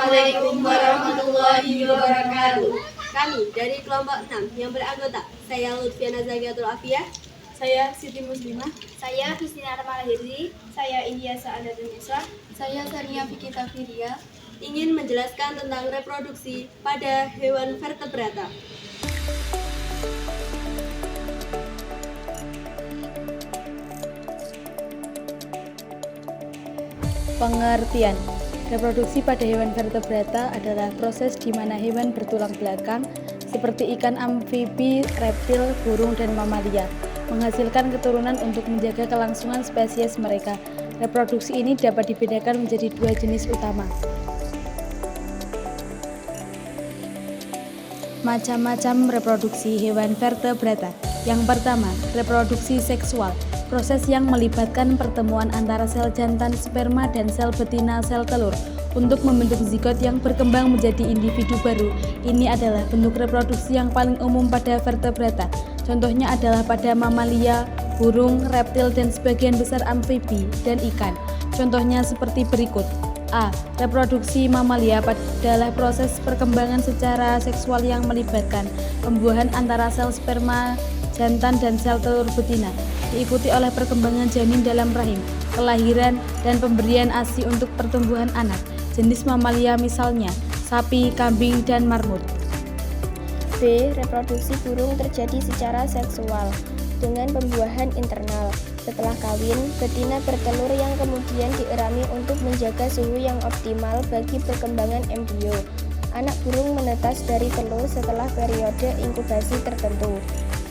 Assalamualaikum warahmatullahi wabarakatuh. Kami dari kelompok 6 yang beranggota, saya Lutfiana Zakiatul Afiyah, saya Siti Muslimah, saya Christina Armalahirzi, saya India Sa'adatun Isra, saya Sania Fikita Firia, ingin menjelaskan tentang reproduksi pada hewan vertebrata. Pengertian. Reproduksi pada hewan vertebrata adalah proses di mana hewan bertulang belakang seperti ikan amfibi, reptil, burung, dan mamalia menghasilkan keturunan untuk menjaga kelangsungan spesies mereka. Reproduksi ini dapat dibedakan menjadi dua jenis utama. Macam-macam reproduksi hewan vertebrata. Yang pertama, reproduksi seksual. Proses yang melibatkan pertemuan antara sel jantan sperma dan sel betina sel telur untuk membentuk zigot yang berkembang menjadi individu baru. Ini adalah bentuk reproduksi yang paling umum pada vertebrata. Contohnya adalah pada mamalia, burung, reptil, dan sebagian besar amfibi dan ikan. Contohnya seperti berikut. A. Reproduksi mamalia adalah proses perkembangan secara seksual yang melibatkan pembuahan antara sel sperma jantan dan sel telur betina, diikuti oleh perkembangan janin dalam rahim, kelahiran, dan pemberian ASI untuk pertumbuhan anak. Jenis mamalia misalnya sapi, kambing, dan marmut. B. Reproduksi burung terjadi secara seksual dengan pembuahan internal. Setelah kawin, betina bertelur yang kemudian dierami untuk menjaga suhu yang optimal bagi perkembangan embrio. Anak burung menetas dari telur setelah periode inkubasi tertentu.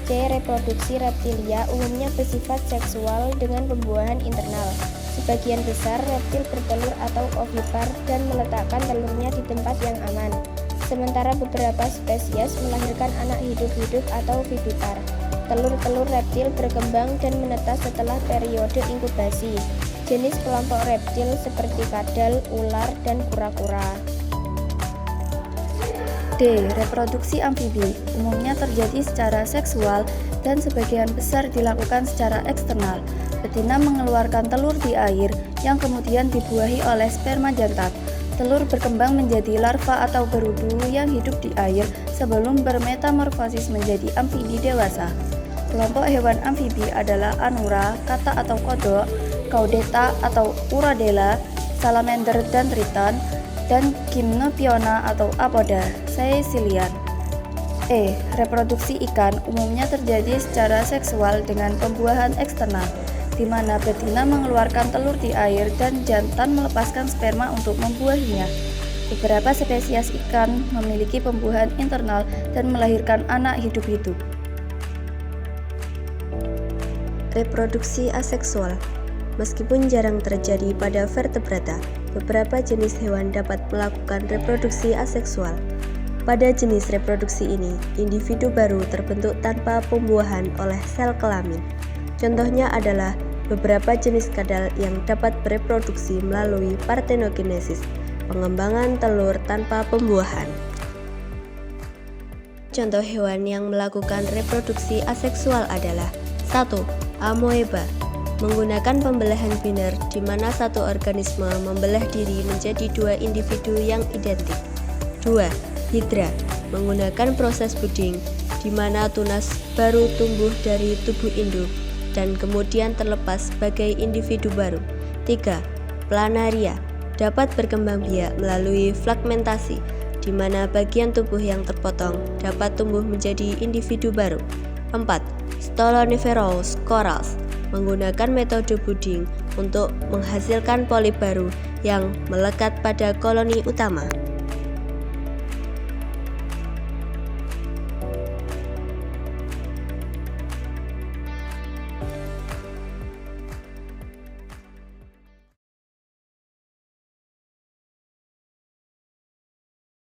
C. Reproduksi reptilia umumnya bersifat seksual dengan pembuahan internal. Sebagian besar reptil bertelur atau ovipar dan meletakkan telurnya di tempat yang aman. Sementara beberapa spesies melahirkan anak hidup-hidup atau vivipar. Telur-telur reptil berkembang dan menetas setelah periode inkubasi. Jenis kelompok reptil seperti kadal, ular, dan kura-kura. D. Reproduksi amfibi umumnya terjadi secara seksual dan sebagian besar dilakukan secara eksternal. Betina mengeluarkan telur di air yang kemudian dibuahi oleh sperma jantan. Telur berkembang menjadi larva atau berudu yang hidup di air sebelum bermetamorfosis menjadi amfibi dewasa. Kelompok hewan amfibi adalah anura, kata atau kodok, caudeta atau urodela, salamander dan triton, dan gymnopiona atau apoda, caecilian. E. Reproduksi ikan umumnya terjadi secara seksual dengan pembuahan eksternal, di mana betina mengeluarkan telur di air dan jantan melepaskan sperma untuk membuahinya. Beberapa spesies ikan memiliki pembuahan internal dan melahirkan anak hidup-hidup. Reproduksi aseksual. Meskipun jarang terjadi pada vertebrata, beberapa jenis hewan dapat melakukan reproduksi aseksual. Pada jenis reproduksi ini, individu baru terbentuk tanpa pembuahan oleh sel kelamin. Contohnya adalah beberapa jenis kadal yang dapat bereproduksi melalui parthenogenesis, pengembangan telur tanpa pembuahan. Contoh hewan yang melakukan reproduksi aseksual adalah 1. Amoeba, menggunakan pembelahan biner di mana satu organisme membelah diri menjadi dua individu yang identik. 2. Hidra, menggunakan proses budding di mana tunas baru tumbuh dari tubuh induk dan kemudian terlepas sebagai individu baru. 3. Planaria, dapat berkembang biak melalui fragmentasi di mana bagian tubuh yang terpotong dapat tumbuh menjadi individu baru. 4. Stoloniferous corals, menggunakan metode budding untuk menghasilkan polip baru yang melekat pada koloni utama.